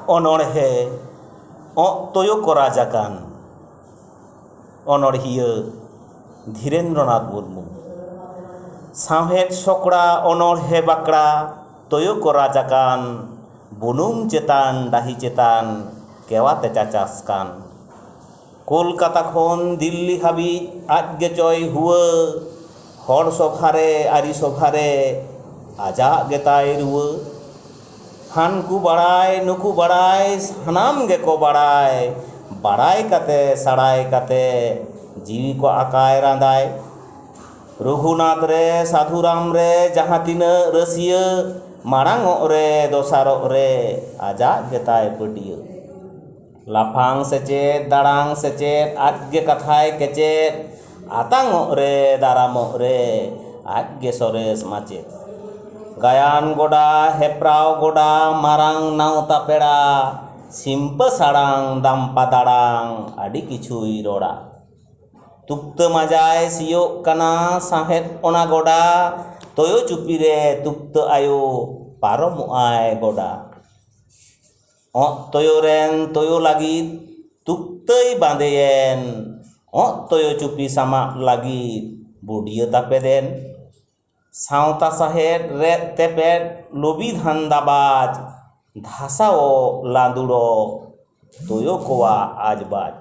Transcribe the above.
अनोढ़े तोयो को राजाकान अनोढ़िया धीरेन्द्रनाथ मुर्मू साहेद सकड़ा अनोढ़े बाकड़ा तोयो को राजाकान बुनुम चेतान डाही चेतान केवाते चाचासकान कोलकाता खन दिल्ली हाबी आजगे चय हुआ हर सभारे आरी सभारे आजा गेताय रुआ हानकु बड़ाय नुकु बड़ाय सानाम गेको बड़ाय बड़ाय काते सड़ाय काते जीवी को आकाय रांदाय रघुनाथ रे साधुराम रे जहाँ तीना रसिया मारांग रे दोसारो रे आजा गेताय पटिया लाफांग सेचेद दाड़ांग सेचेद आजगे कथाय केचेद आतांग रे दाराम रे आजगे सरेस माचेद गायान गोडा हेप्राव गोडा मारांग नावता पेड़ा सिम्प साड़ांग दाम्पा दाड़ांग आड़ी किछुई रोड़ा तुक्त मजाय सियोक कना साहेद ओना गोडा तोयो चुपी रे तुक्त आयो पारमुआय गोडा तोयो रेन तोयो लागिद तुक्तई बांधेयेन तोयो चुपी सामा लागिद बुडिया तापेदेन सावता साहेद रेत तेपेद लोबी धांदाबाज धासाओ लांदुड़ो तोयो कोवा आजबाज।